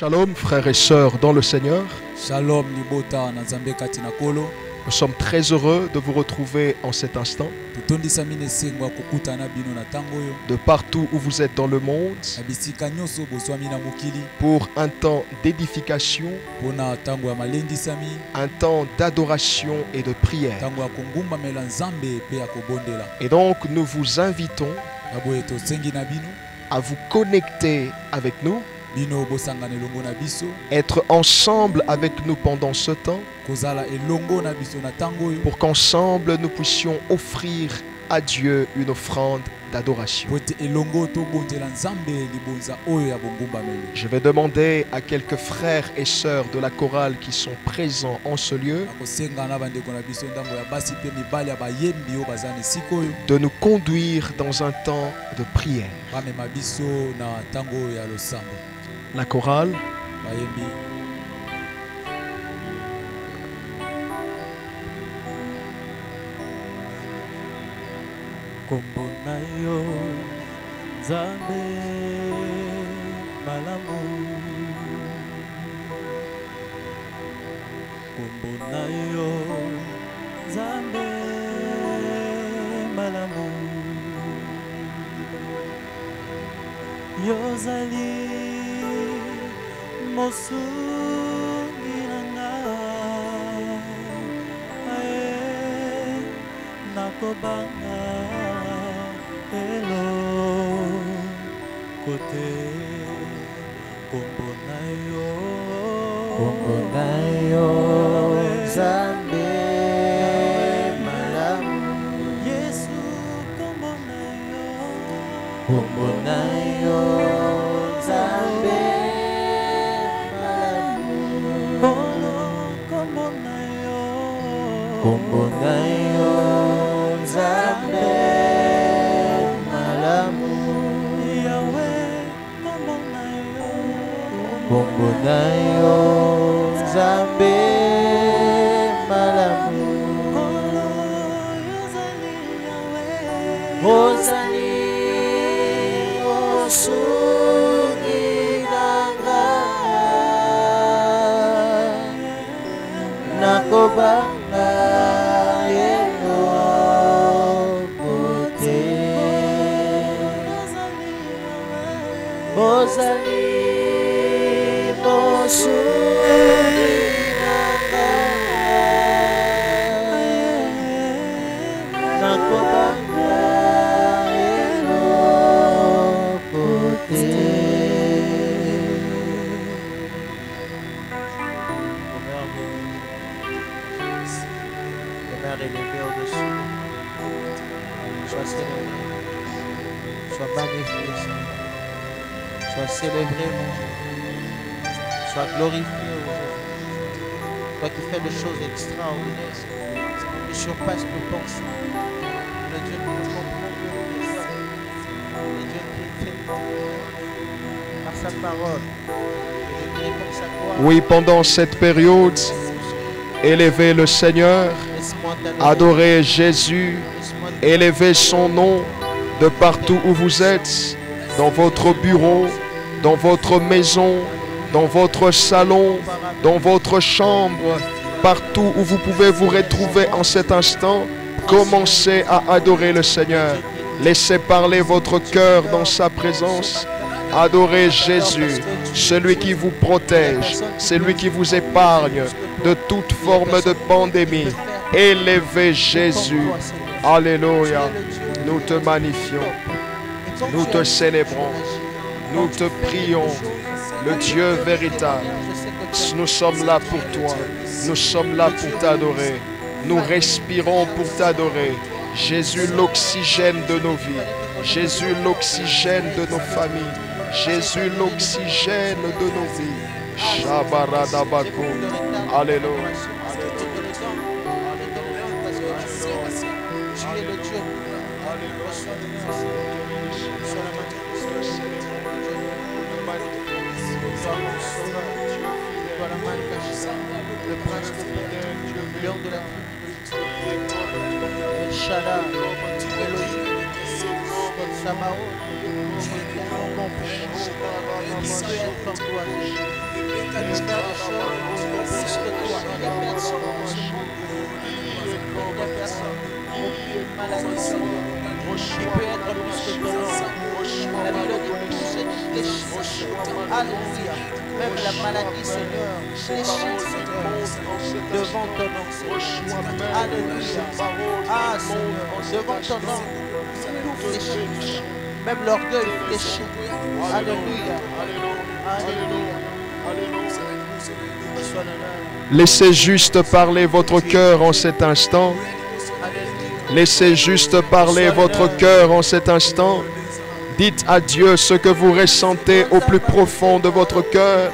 Shalom, frères et sœurs dans le Seigneur. Shalom libota na Nzambe kati na kolo. Nous sommes très heureux de vous retrouver en cet instant. De partout où vous êtes dans le monde, pour un temps d'édification, un temps d'adoration et de prière. Et donc nous vous invitons à vous connecter avec nous, être ensemble avec nous pendant ce temps, pour qu'ensemble nous puissions offrir à Dieu une offrande d'adoration. Je vais demander à quelques frères et sœurs de la chorale qui sont présents en ce lieu de nous conduire dans un temps de prière. La chorale. Kombo na yo Nzambe malamu, kombo na yo Nzambe malamu, yozali mosungi nanga ae nakobanga hello kote kombo na yo Nzambe malamu, Yesu kombo na yo Nzambe malamu, kombo na yo Nzambe kombo na yo Nzambe malamu, ozali osungi nanga nakobanga yeno kote, ozali sois magnifié, sois célébré, mon Dieu. Sois glorifié aujourd'hui. Toi qui fais des choses extraordinaires, qui surpassent nos pensées. Le Dieu qui nous comprend, le Dieu qui fait par sa parole. Je prie pour sa gloire. Oui, pendant cette période, élevez le Seigneur, adorez Jésus, élevez son nom de partout où vous êtes, dans votre bureau, dans votre maison, dans votre salon, dans votre chambre, partout où vous pouvez vous retrouver en cet instant. Commencez à adorer le Seigneur. Laissez parler votre cœur dans sa présence. Adorez Jésus, celui qui vous protège, celui qui vous épargne de toute forme de pandémie. Élevez Jésus. Alléluia. Nous te magnifions. Nous te célébrons. Nous te prions. Le Dieu véritable, nous sommes là pour toi, nous sommes là pour t'adorer, nous respirons pour t'adorer. Jésus, l'oxygène de nos vies, Jésus, l'oxygène de nos familles, Jésus, l'oxygène de nos vies. Shabaradabako, Alléluia. Le prince de paix, le lion de la tribu, El Shaddai, Elohim, Qui peut être plus que ton nom. La Bible dit tout ce qui fléchit. Alléluia. Même la maladie, Seigneur, fléchit, Seigneur, devant ton nom, Seigneur. Alléluia. Ah, Seigneur, devant ton nom, tout fléchit. Même l'orgueil fléchit. Alléluia. Alléluia. Laissez juste parler votre cœur en cet instant. Laissez juste parler votre cœur en cet instant. Dites à Dieu ce que vous ressentez au plus profond de votre cœur.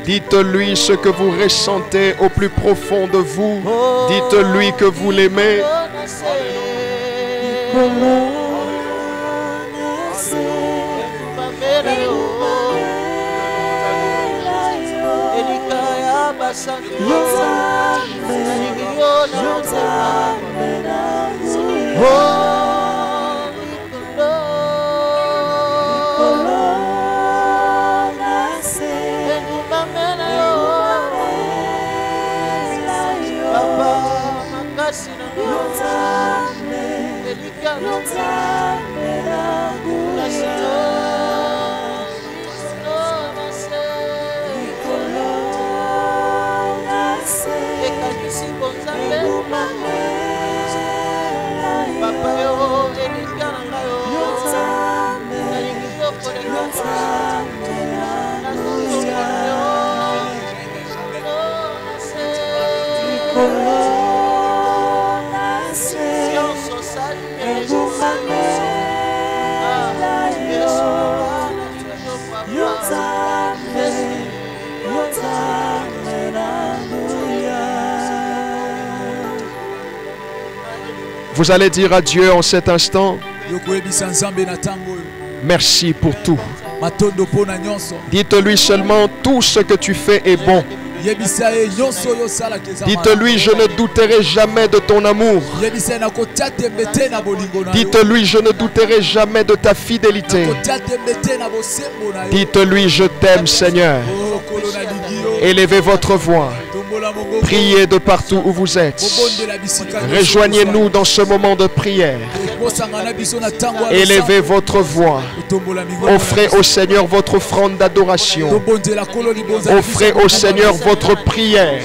Dites-lui ce que vous ressentez au plus profond de vous. Dites-lui que vous l'aimez. Vous allez dire à Dieu en cet instant, merci pour tout. Dites-lui seulement, tout ce que tu fais est bon. Dites-lui, je ne douterai jamais de ton amour. Dites-lui, je ne douterai jamais de ta fidélité. Dites-lui, je t'aime, Seigneur. Élevez votre voix. Priez de partout où vous êtes. Rejoignez-nous dans ce moment de prière. Élevez votre voix. Offrez au Seigneur votre offrande d'adoration. Offrez au Seigneur votre prière.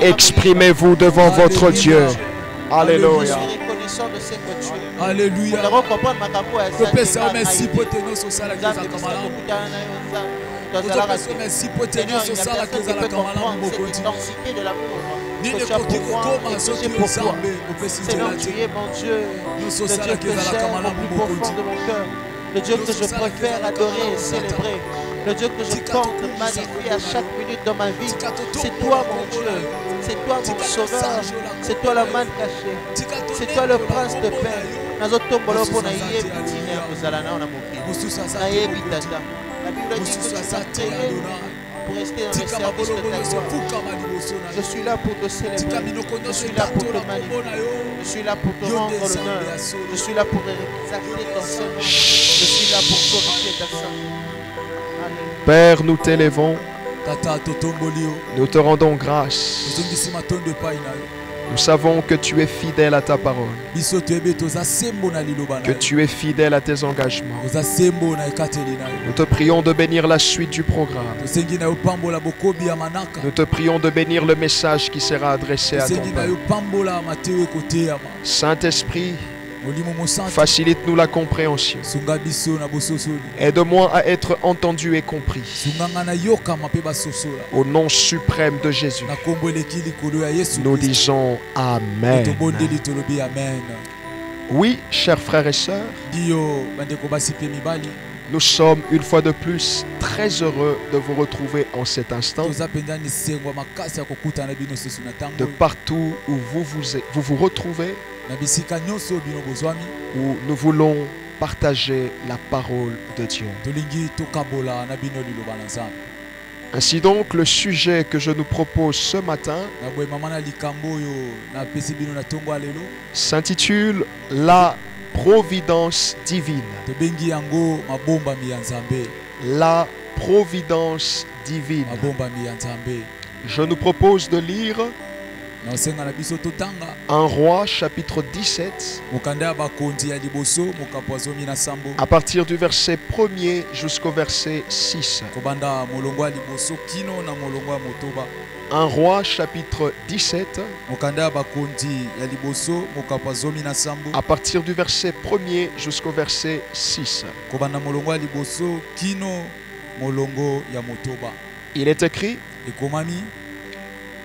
Exprimez-vous devant votre Dieu. Alléluia. Alléluia. Merci pour tes merci de l'amour que tu as pour moi et que j'ai pour toi. Seigneur, tu es mon Dieu, le Dieu que j'aime au plus profond de mon cœur, le Dieu que je préfère adorer et célébrer, le Dieu que je tente de magnifier à chaque minute dans ma vie. C'est toi mon Dieu, c'est toi mon sauveur, c'est toi la manne cachée, c'est toi le prince de paix. Nazotombola pona yebi tina kozala na ona mokili. Na yebi tata. La Bible dit que tu m'as créé pour rester dans le service de ta gloire. Je suis là pour te célébrer. Je suis là pour te magnifier. Je suis là pour te rendre l'honneur. Je suis là pour exalter ton Seigneur. Je suis là pour glorifier ta sainte. Père, nous t'élevons. Nous te rendons grâce. Nous savons que tu es fidèle à ta parole, que tu es fidèle à tes engagements. Nous te prions de bénir la suite du programme. Nous te prions de bénir le message qui sera adressé à ton peuple. Saint-Esprit, facilite-nous la compréhension. Aide-moi à être entendu et compris. Au nom suprême de Jésus, nous disons Amen. Oui, chers frères et sœurs, nous sommes une fois de plus très heureux de vous retrouver en cet instant. De partout où vous vous retrouvez, où nous voulons partager la parole de Dieu. Ainsi donc, le sujet que je nous propose ce matin s'intitule « La providence divine. tobengi yango mabombami ya Nzambe. La providence divine. Mabombami ya Nzambe. Je nous propose de lire Na osenga na biso totanga 1 Roi chapitre 17 mokanda ya bakonzi ya liboso mokapo azomi na sambo à partir du verset 1er jusqu'au verset 6. kobanda molongo ya liboso kino na molongo ya motoba. 1 Roi chapitre 17 mokanda ya bakonzi ya liboso mokapo azomi na sambo à partir du verset 1er jusqu'au verset 6. kobanda molongo ya liboso kino molongo ya motoba. Il est écrit: Ekomami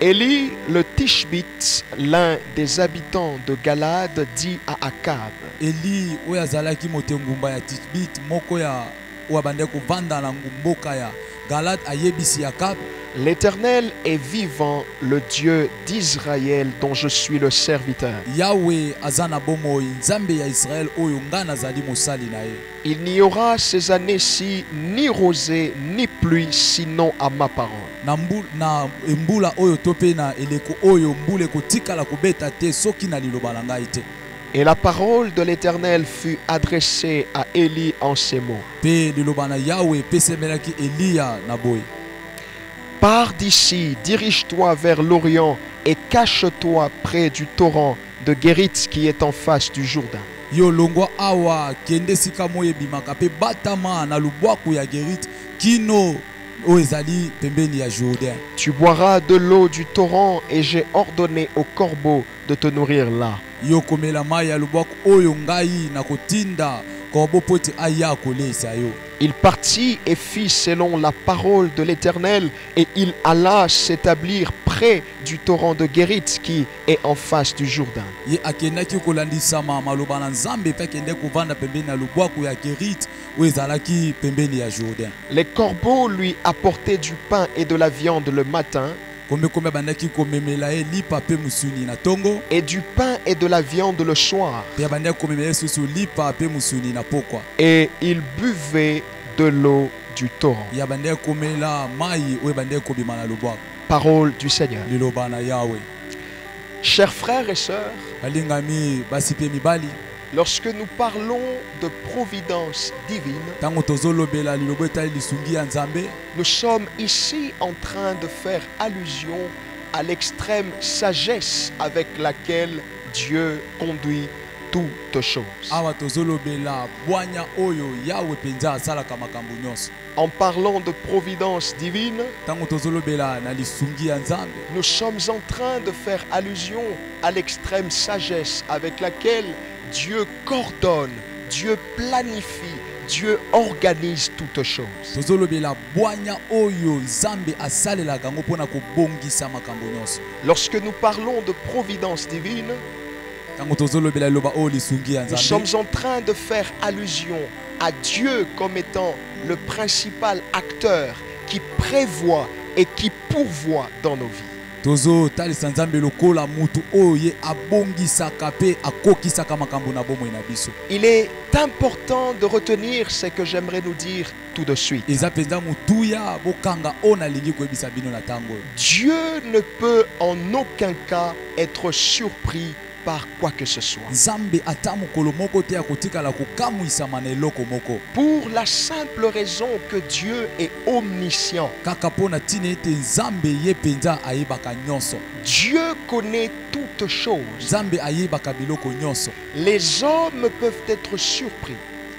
Élie le Tishbite, l'un des habitants de Galade, dit à Akab: Eli oyo azalaki motengumba ya Tishbit moko ya oyo abande kovanda na mboka ya Galade ayebisi Akab: L'Éternel est vivant, le Dieu d'Israël dont je suis le serviteur. Yahweh azana bomoi Nzambe ya Israël oyo nga nazali mosali na ye. Il n'y aura ces années-ci ni rosée ni pluie sinon à ma parole. Na mbula oyo to pe na eleko oyo mbula ekotikala kobeta te soki na liloba na ngai te. Et la parole de l'Éternel fut adressée à Élie en ces mots: Pe liloba na Yahweh pesemelaki Eliya na boye: Pars d'ici, dirige-toi vers l'Orient et cache-toi près du torrent de Guérit qui est en face du Jourdain. Yo longwa awa kende sika moye bimaka pe batama na lubwaku ya Gerit kino oyo ezali pembeni ya Jourdain. Tu boiras de l'eau du torrent et j'ai ordonné aux corbeaux de te nourrir là. Yo komela mai ya lubwaku oyo ngai na kotinda korbo poti aya kolesa yo. Il partit et fit selon la parole de l'Éternel, et il alla s'établir près du torrent de Guérit qui est en face du Jourdain. Ye akendaki kolandisama maloba na Nzambe pe kende kovanda pembeni na lubwaku ya Gerit oyo ezalaki pembeni ya Jourdain. Les corbeaux lui apportaient du pain et de la viande le matin, Kombe bandaki komemela ye lipa pe musuni na tongo et du pain et de la viande le soir. pe bandaki komemela susu lipa pe musuni na pokwa. Et il buvait de l'eau du torrent. Ya bandaki komela mai oyo bandaki kobima na lubwaku. Parole du Seigneur. Liloba na Yahweh. Chers frères et sœurs, Balingami basi pe mibali lorsque nous parlons de providence divine, tango tozolobela lilobo etali lisungi ya Nzambe, nous sommes ici en train de faire allusion à l'extrême sagesse avec laquelle Dieu conduit toutes choses. awa tozolobela bwanya oyo Yahweh penza asalaka makambo nyonso. En parlant de providence divine, Tango tozolobela na lisungi ya Nzambe, nous sommes en train de faire allusion à l'extrême sagesse avec laquelle Dieu coordonne, Dieu planifie, Dieu organise toutes choses. tozolobela bwanya oyo Nzambe asalelaka yango mpona kobongisa makambo nyonso. Lorsque nous parlons de providence divine, Tango tozolobela liloba oyo lisungi ya nous Nzambe, sommes en train de faire allusion à Dieu comme étant le principal acteur qui prévoit et qui pourvoit dans nos vies. tozotalisa Nzambe lokola mutu oyo ye abongisaka pe akokisaka makambo na bomoi na biso. Il est important de retenir ce que j'aimerais nous dire tout de suite. Eza penza mutuya bokanga oyo nalingi koyebisa bino na tango oyo. Dieu ne peut en aucun cas être surpris par quoi que ce soit. Nzambe ata mokolo moko te akotikala kokamwisama na eloko moko. Pour la simple raison que Dieu est omniscient. Kaka mpona ntina ete Nzambe ye penza ayebaka nyonso. Dieu connaît toutes choses. Nzambe ayebaka biloko nyonso. Les hommes peuvent être surpris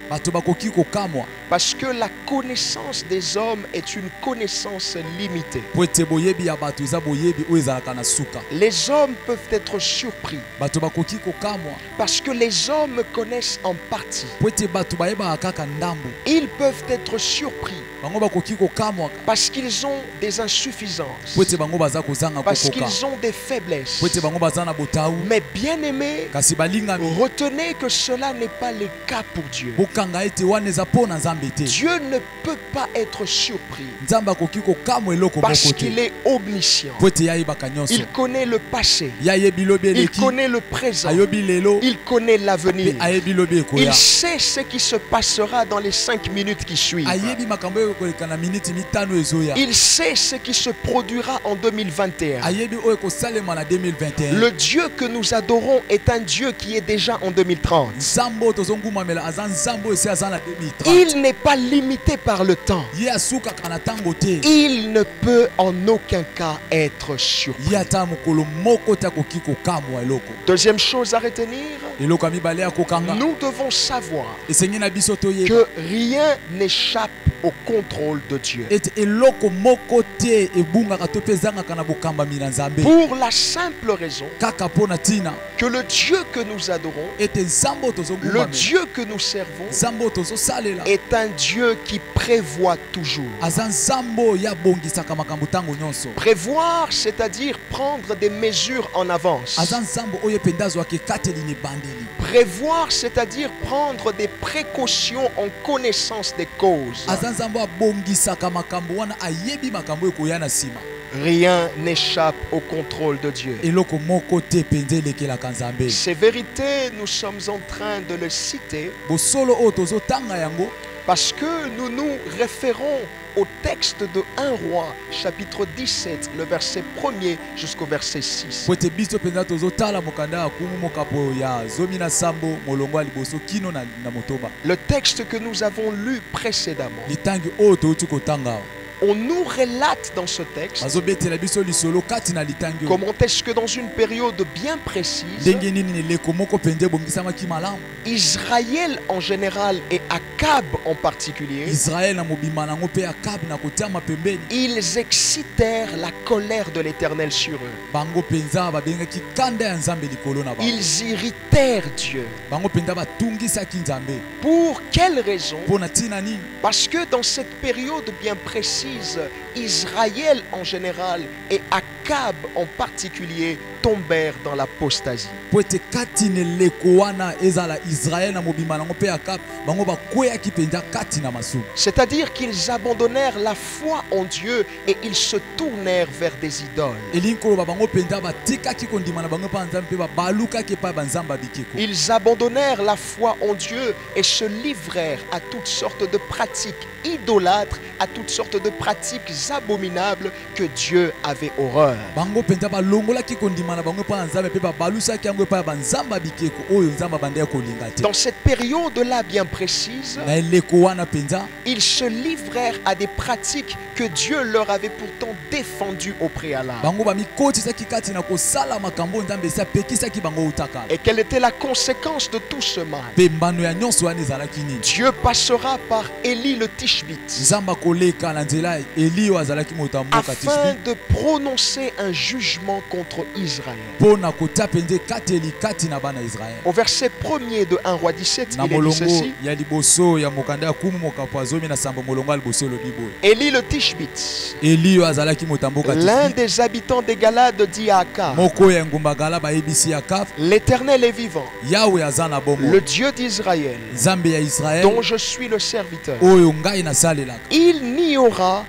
Bato bakoki kokamwa parce que la connaissance des hommes est une connaissance limitée. po ete boyebi ya bato eza boyebi oyo ezalaka na suka. Les hommes peuvent être surpris Bato bakoki kokamwa parce que les hommes connaissent en partie. po ete bato bayebaka kaka ndambo. Ils peuvent être surpris Bango bakoki kokamwa parce qu'ils ont des insuffisances, po ete bango baza kozanga parce kokoka. qu'ils ont des faiblesses. Po ete bango baza na botau. Mais bien aimés, Kasi balingami retenez que cela n'est pas le cas pour Dieu. bokanga ete wana eza mpona Nzambe nzambe te. Dieu ne peut pas être surpris Nzamba koki ko kamwe eloko parce moko te. qu'il est omniscient. Po ete yayebaka nyonso. Il connaît le passé, Yayebi lobi il eleki. connaît le présent, Ayobi lelo. il connaît l'avenir. Pe ayebi lobi ekoya. Il sait ce qui se passera dans les 5 minutes qui suivent. Ayebi makambo ekoleka na minute mitano ezoya. Il sait ce qui se produira en 2021. Ayebi oyo ekosalema na 2021. Le Dieu que nous adorons est un Dieu qui est déjà en 2030. Nzambe oyo tozongumamela aza nzambe oyo esi aza na 2030. Il n'est pas limité par le temps. Ye asukaka na ntango te. Il ne peut en aucun cas être surpris. Ye ata mokolo moko te akoki kokamwa eloko. Deuxième chose à retenir, Eloko ya mibale ya kokanga. nous devons savoir Esengi na biso toyeba. que rien n'échappe au contrôle de Dieu. Ete eloko moko te ebungaka to mpe ezangaka na bokambami na nzambe. Pour la simple raison Kaka mpo na ntina que le Dieu que nous adorons, ete nzambe oyo le tozongumamela. Dieu que nous servons, Nzambe oyo tozosalela. est un Dieu qui prévoit toujours. Aza nzambe oyo abongisaka makambo ntango nyonso. Prévoir, c'est-à-dire prendre des mesures en avance. Aza nzambe oyo mpenza azwaka ekateli na ebandeli. Prévoir, c'est-à-dire prendre des précautions en connaissance des causes. Aza nzambe oyo abongisaka makambo wana ayebi makambo oyo ekoya na nsima. Rien n'échappe au contrôle de Dieu. Eloko moko te mpenza elekelaka nzambe. Ces vérités, nous sommes en train de les citer Bosolo oyo tozotanga yango parce que nous nous référons au texte de 1 Roi, chapitre 17, le verset 1er jusqu'au verset 6. po ete biso mpenza tozotala mokanda ya kumu mokapo ya 17 molongo ya liboso kino na motoba. Le texte que nous avons lu précédemment, Litangi oyo touti kotanga awa. on nous relate dans ce texte Bazobetela biso lisolo kati na litangi oyo. comment est-ce que dans une période bien précise, Ndenge nini eleko moko mpenza ebongisamaki malamu. Israël en général et Akab en particulier, Israel na mobima nango mpe Akabi na kotiama pembeni. ils excitèrent la colère de l'Éternel sur eux. Bango mpenza babengaki kanda ya nzambe likolo na bango. Ils irritèrent Dieu. Bango mpenza batungisaki nzambe. Pour quelle raison? Mpo na ntina nini? Parce que dans cette période bien précise, Israël en général et Akab en particulier tombèrent dans l'apostasie. Po ete kati na eleko wana ezala Israel na mobima nango mpe Akabi bango bakweyaki mpenza kati na masumu. C'est-à-dire qu'ils abandonnèrent la foi en Dieu et ils se tournèrent vers des idoles. Elingi koloba bango mpenza batikaki kondima na bango mpa nzambe mpe babalukaki epai banzambe bikeko. Ils abandonnèrent la foi en Dieu et se livrèrent à toutes sortes de pratiques idolâtres, à toutes sortes de pratiques abominables que Dieu avait horreur. Bango mpenza balongolaki kondima na bango mpa nzambe mpe babalusaki yango epai banzambe bikeko oyo nzambe bandaki kolinga te. Dans cette période-là bien précise, Na eleko wana mpenza ils se livrèrent à des pratiques que Dieu leur avait pourtant défendues au préalable. bango bamikotisaki kati na kosala makambo oyo nzambe esi apekisaki bango utakala. Et quelle était la conséquence de tout ce mal? Mpe mbano ya nyonso wana ezalaki nini? Dieu passera par Élie le Tishbite Nzambe akoleka na nzela Eli oyo azalaki moto ya mboka afin Tishbi de prononcer un jugement contre Israël. mpo na kotia mpenza ekateli kati na bana Israel. Au verset 1er de 1 Roi 17, Na il est dit molongo ceci. ya liboso ya mokanda ya kumu mokapo ya 17 molongo ya liboso elobi boye. Élie le Tishbite, Eli oyo azalaki moto ya mboka l'un Tishbi des habitants des Galades, dit à Akab, moko ya engumba Gala bayebisi Akabi l'Éternel est vivant, Yawe aza na bomoi, le Dieu d'Israël, Nzambe ya Israel dont je suis le serviteur. oyo ngai nasalelaka. Il n'y aura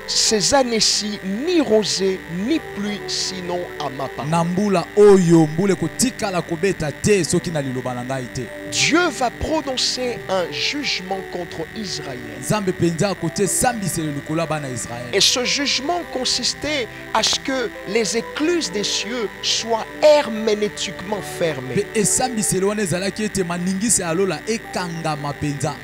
ces années-ci ni rosée ni pluie sinon à ma part. Na mbula oyo mbula ekotikala kobeta te soki na liloba na ngai te. Dieu va prononcer un jugement contre Israël. Nzambe mpenza akotia esambiselo likolo ya bana Israel. Et ce jugement consistait à ce que les écluses des cieux soient herméneutiquement fermées. Mpe esambiselo wana ezalaki ete maningisi ya lola ekangama mpenza.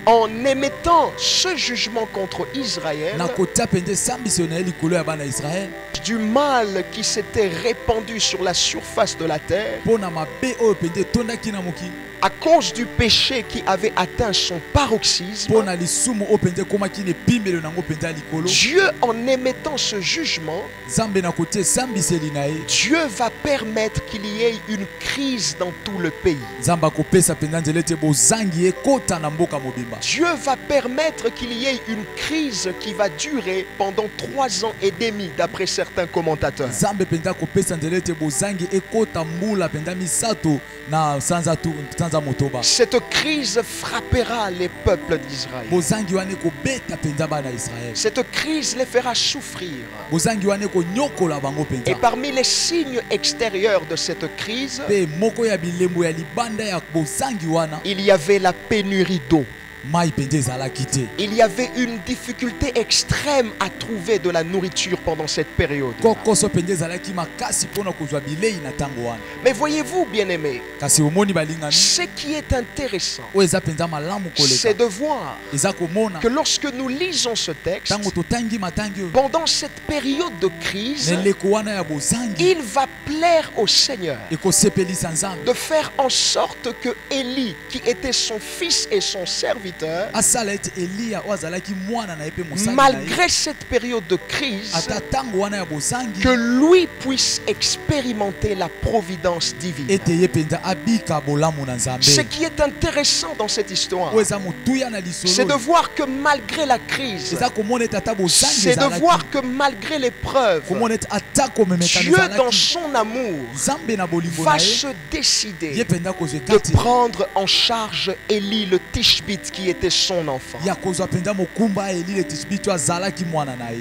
En émettant ce jugement contre Israël, Na kotia mpenza esambiselo na ye likolo ya bana Israel du mal qui s'était répandu sur la surface de la terre, mpo na mabe oyo mpenza etondaki na mokili à cause du péché qui avait atteint son paroxysme. mpo na lisumu oyo mpenza ekomaki na epimbelo nango mpenza ya likolo. Dieu, en émettant ce jugement, Nzambe na kotia esambiseli na ye Dieu va permettre qu'il y ait une crise dans tout le pays. Nzambe akopesa mpenza nzela ete bozangi ekota na mboka mobimba. Dieu va permettre qu'il y ait une crise qui va durer pendant 3 ans et demi, d'après certains commentateurs. Nzambe penda kopesa nzela ete bozangi ekota mbula penda misato na sanza motoba. Cette crise frappera les peuples d'Israël. Bozangi wane kobeta penda bana Israël. Cette crise les fera souffrir. Bozangi wane konyokola bango penda. Et parmi les signes extérieurs de cette crise, pe moko ya bilembo ya libanda ya bozangi wana, il y avait la pénurie d'eau. Il y avait une difficulté extrême à trouver de la nourriture pendant cette période. Mais voyez-vous, bien-aimés, ce qui est intéressant, c'est de voir que lorsque nous lisons ce texte, pendant cette période de crise, il va plaire au Seigneur de faire en sorte que Élie, qui était son fils et son serviteur, malgré cette période de crise, que lui puisse expérimenter la providence divine. Ce qui est intéressant dans cette histoire, c'est de voir que malgré la crise, c'est de voir que malgré l'épreuve, Dieu dans son amour va se décider de prendre en charge Élie le Tishbite qui était son enfant.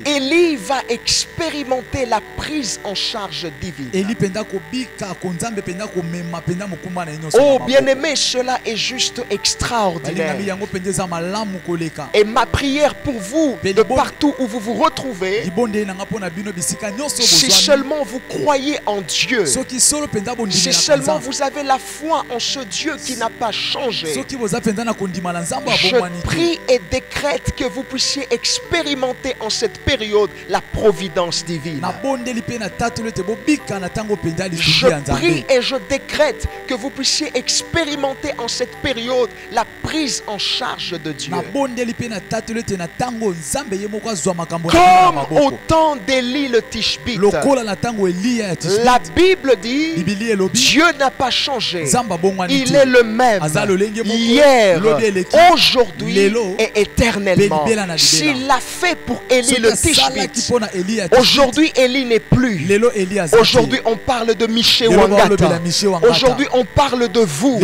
Élie va expérimenter la prise en charge divine. Oh bien-aimé, cela est juste extraordinaire. Et ma prière pour vous, de partout où vous vous retrouvez, si seulement vous croyez en Dieu, si seulement vous avez la foi en ce Dieu qui n'a pas changé, je prie et décrète que vous puissiez expérimenter en cette période la providence divine. Je prie et je décrète que vous puissiez expérimenter en cette période la prise en charge de Dieu. Comme au temps d'Élie le Tishbite, la Bible dit Dieu n'a pas changé. Il est le même hier, aujourd'hui et éternellement. S'il l'a fait pour Élie le Tishbite, aujourd'hui Élie n'est plus. Aujourd'hui on parle de Miché Wangata. Aujourd'hui on parle de vous.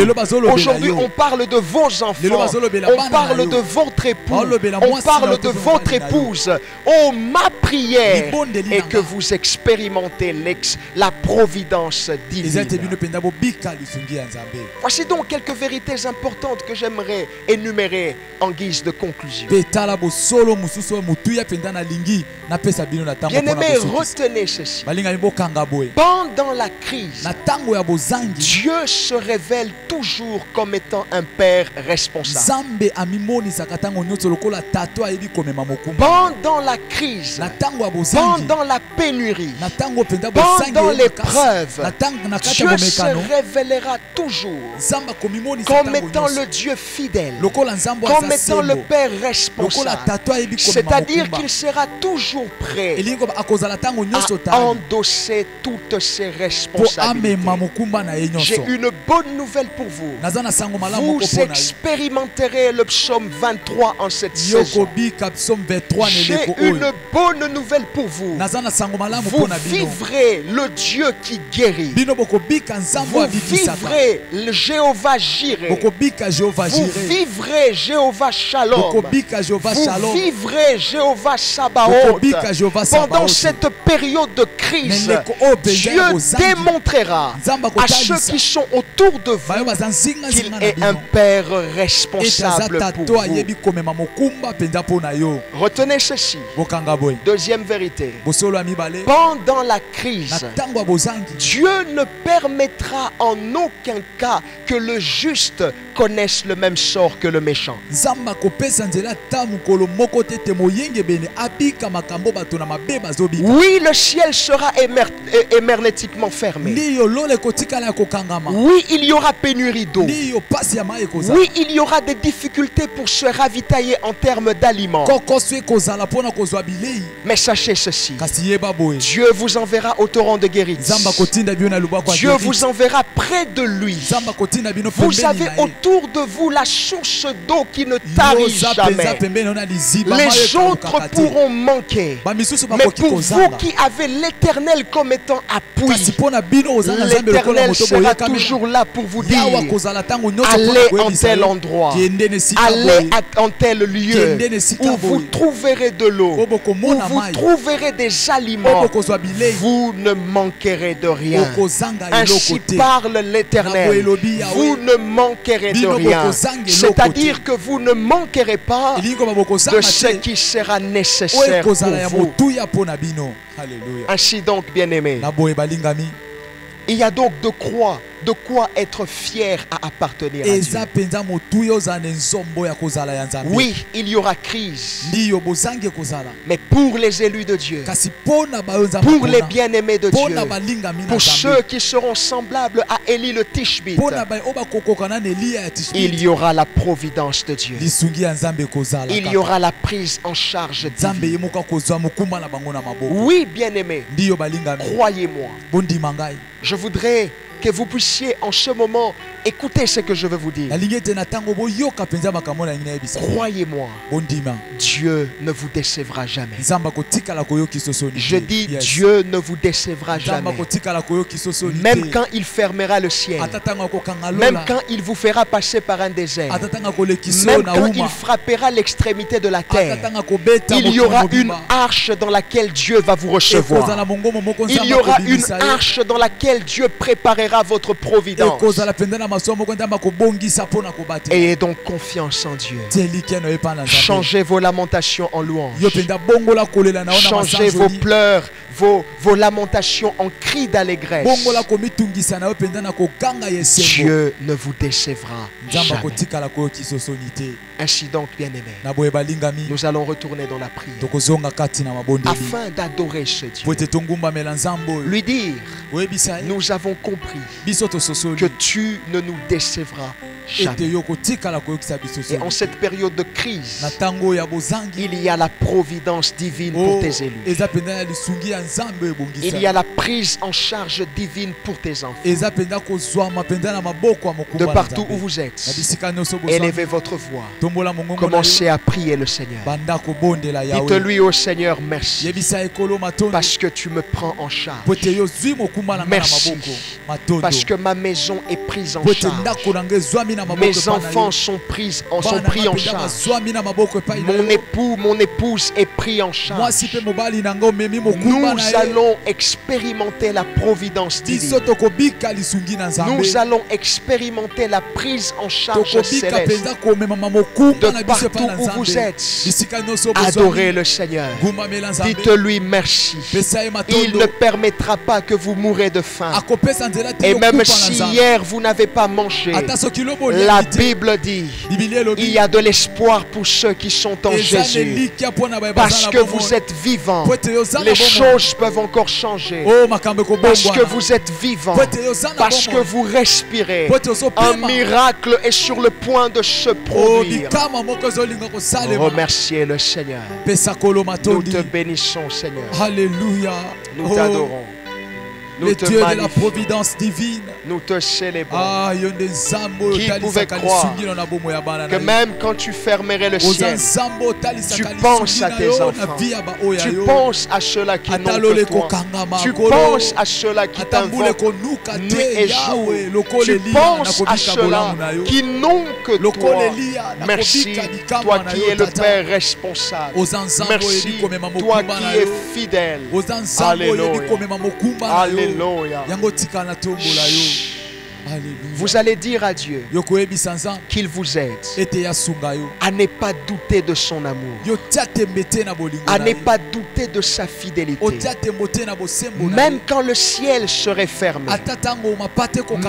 Aujourd'hui on parle de vos enfants. On parle de votre époux. On parle de votre épouse. Oh, ma prière est que vous expérimentez la providence divine. Voici donc quelques vérités importantes que j'aimerais énumérer en guise de conclusion. Bien-aimés, retenez ceci. Pendant la crise, Dieu se révèle toujours comme étant un père responsable. Pendant la crise, pendant la pénurie, pendant l'épreuve, Dieu se révélera toujours comme étant le Dieu fidèle, comme étant le Père responsable. C'est-à-dire qu'il sera toujours prêt à endosser toutes ses responsabilités. J'ai une bonne nouvelle pour vous. Vous expérimenterez le psaume 23 en cette saison. J'ai une bonne nouvelle pour vous. Vous vivrez le Dieu qui guérit. Vous vivrez le Jéhovah Jireh. Vous vivrez Jéhovah Shalom. Vous vivrez Jéhovah Sabaoth. Pendant cette période de crise, Dieu démontrera à ceux qui sont autour de vous qu'il est un Père responsable pour vous. Retenez ceci. Deuxième vérité. Pendant la crise, Dieu ne permettra en aucun cas que le juste connaisse le même sort que le méchant. Oui, le ciel sera hermétiquement fermé. Oui, il y aura pénurie d'eau. Oui, il y aura des difficultés pour se ravitailler en termes d'aliments. Mais sachez ceci. Dieu vous enverra au torrent de Guérite. Dieu vous enverra près de lui. Vous avez autour de vous la source d'eau qui ne tarit jamais. Les autres pourront manquer, mais pour vous qui avez l'Éternel comme étant appui, l'Éternel sera toujours là pour vous dire: allez en tel endroit, allez en tel lieu, où vous trouverez de l'eau, où vous trouverez des aliments, vous ne manquerez de rien. Ainsi parle l'Éternel, vous ne manquerez de rien. C'est-à-dire que vous ne manquerez pas de ce qui sera nécessaire pour vous. Ainsi donc, bien-aimés, il y a donc de quoi être fier à appartenir à Dieu. Oui, il y aura crise, mais pour les élus de Dieu, pour les bien-aimés de Dieu, pour ceux qui seront semblables à Élie le Tishbite, il y aura la providence de Dieu. Il y aura la prise en charge divine. Oui, bien-aimés, croyez-moi. Je voudrais que vous puissiez en ce moment écouter ce que je veux vous dire. Croyez-moi, Dieu ne vous décevra jamais. Je dis, Dieu ne vous décevra jamais. Même quand il fermera le ciel, même quand il vous fera passer par un désert, même quand il frappera l'extrémité de la terre, il y aura une arche dans laquelle Dieu va vous recevoir. Il y aura une arche dans laquelle Dieu préparera votre providence. Ayez donc confiance en Dieu. Changez vos lamentations en louanges. Changez vos pleurs, vos lamentations en cris d'allégresse. Dieu ne vous décevra jamais. Ainsi donc, bien-aimés, nous allons retourner dans la prière afin d'adorer ce Dieu. Lui dire: nous avons compris que tu ne nous décevras jamais. Et en cette période de crise, il y a la providence divine pour tes élus. Il y a la prise en charge divine pour tes enfants. De partout où vous êtes, élevez votre voix. Commencez à prier le Seigneur. Dites-lui au Seigneur: merci, parce que tu me prends en charge. Merci, parce que ma maison est prise en charge. Mes enfants sont pris en charge. Mon époux, mon épouse est pris en charge. Nous allons expérimenter la providence divine. Nous allons expérimenter la prise en charge céleste. De partout où vous êtes, adorez le Seigneur. Dites-lui merci. Il ne permettra pas que vous mourrez de faim. Et même si hier vous n'avez pas mangé, la Bible dit: il y a de l'espoir pour ceux qui sont en Jésus. Parce que vous êtes vivants, les choses peuvent encore changer. Parce que vous êtes vivants, parce que vous respirez, un miracle est sur le point de se produire. Remerciez le Seigneur. Nous te bénissons, Seigneur. Alléluia. Nous t'adorons. Le Dieu de la providence divine. Nous te célébrons. Qui pouvait croire que même quand tu fermerais le ciel, tu penses à tes enfants, tu penses à ceux-là qui n'ont que toi, tu penses à ceux-là qui t'invoquent nuit et jour, tu penses à ceux-là qui n'ont que toi. Merci, toi qui es le Père responsable. Merci, toi qui es fidèle. Alléluia. Alléluia. Vous allez dire à Dieu qu'il vous aide à ne pas douter de son amour, à ne pas douter de sa fidélité. Même quand le ciel serait fermé,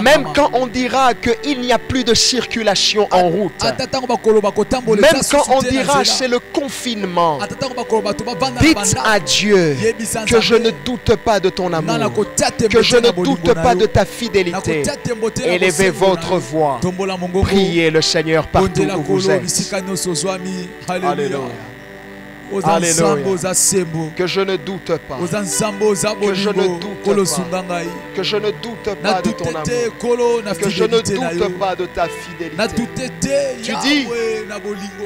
même quand on dira qu'il n'y a plus de circulation en route, même quand on dira c'est le confinement, dites à Dieu que je ne doute pas de ton amour, que je ne doute pas de ta fidélité. Élevez votre voix. Priez le Seigneur partout où vous êtes. Alléluia. Alléluia. Que je ne doute pas. Que je ne doute pas. Que je ne doute pas de ton amour. Que je ne doute pas de ta fidélité. Tu dis,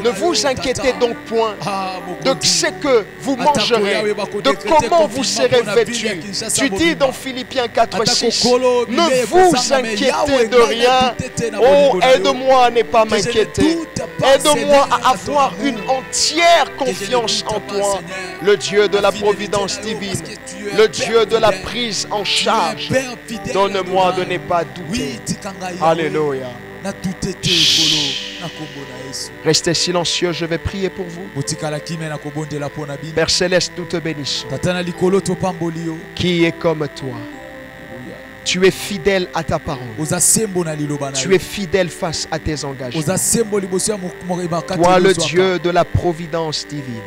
ne vous inquiétez donc point de ce que vous mangerez, de comment vous serez vêtus. Tu dis dans Philippiens 4:6, ne vous inquiétez de rien. Oh, aide-moi à ne pas m'inquiéter. Aide-moi à avoir une entière confiance en toi, le Dieu de la providence divine, le Dieu de la prise en charge. Donne-moi de ne pas douter. Alléluia. Restez silencieux, je vais prier pour vous. Père Céleste, nous te bénissons. Qui est comme toi? Tu es fidèle à ta parole. Tu es fidèle face à tes engagements. Toi, le Dieu de la providence divine.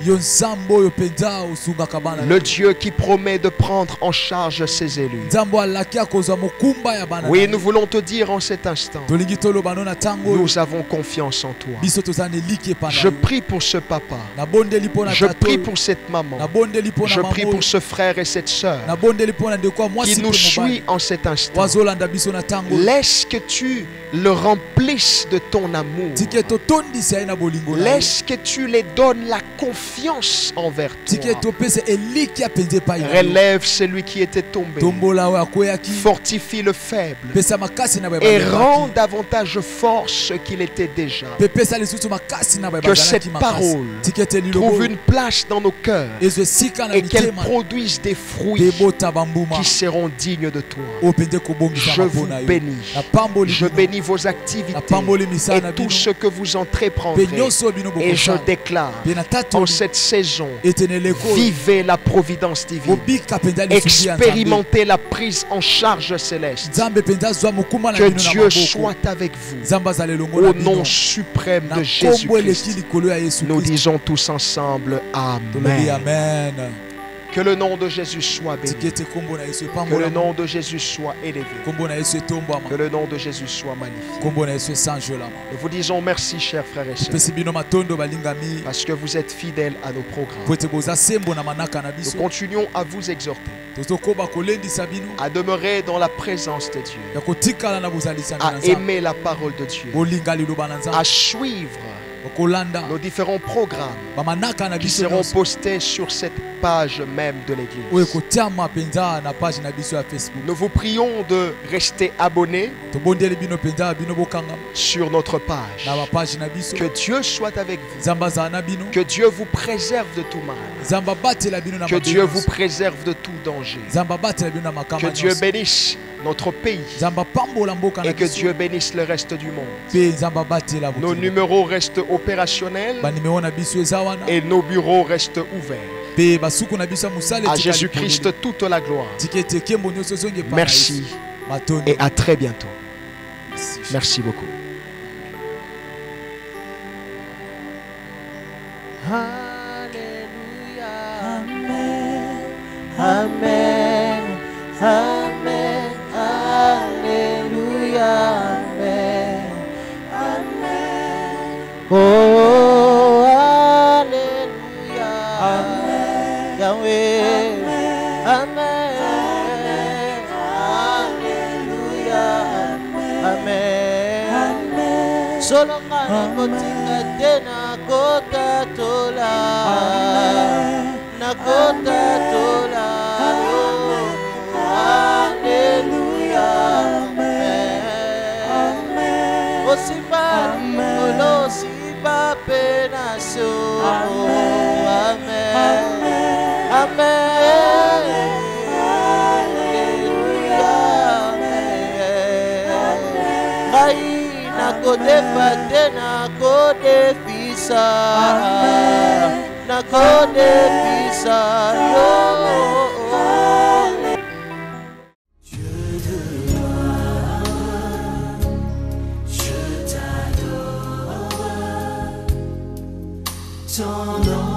Le Dieu qui promet de prendre en charge ses élus. Oui, nous voulons te dire en cet instant, nous avons confiance en toi. Je prie pour ce papa. Je prie pour cette maman. Je prie pour ce frère et cette sœur qui nous suit en cet instant. Laisse que tu le remplisses de ton amour. Laisse que tu les donnes la confiance envers toi. Relève celui qui était tombé. Fortifie le faible. Et rend davantage fort ce qu'il était déjà. Que cette parole trouve une place dans nos cœurs et qu'elle produise des fruits qui seront dignes de toi. Je vous bénis. Je bénis vos activités et tout ce que vous entreprendrez. Et je déclare en cette saison, vivez la providence divine. Expérimentez la prise en charge céleste. Que Dieu soit avec vous. Au nom suprême de Jésus-Christ, nous disons tous ensemble Amen. Que le nom de Jésus soit béni. Que le nom de Jésus soit élevé. Que le nom de Jésus soit magnifié. Nous vous disons merci, chers frères et sœurs, parce que vous êtes fidèles à nos programmes. Nous continuons à vous exhorter à demeurer dans la présence de Dieu, à aimer la parole de Dieu, à suivre nos différents programmes qui seront postés sur cette page même de l'église. Nous vous prions de rester abonnés sur notre page. Que Dieu soit avec vous. Que Dieu vous préserve de tout mal. Que Dieu vous préserve de tout danger. Que Dieu bénisse notre pays et que Dieu bénisse le reste du monde. Nos numéros restent opérationnels et nos bureaux restent ouverts. À Jésus-Christ toute la gloire. Merci et à très bientôt. Merci beaucoup. Alléluia. Amen. Amen. Amen. Alléluia. Amen. Amen. Oh, Alléluia. Amen. Yahweh. Amen. Alléluia. Amen. Solongana kotika tena kota tola. Na kota tola. Alléluia. Amen. Osipa nikolo sipa penaso. Amen. Amen. Alléluia. Amen. Gai na kode pate na kode fisa. Na kode fisa yo. Ton nom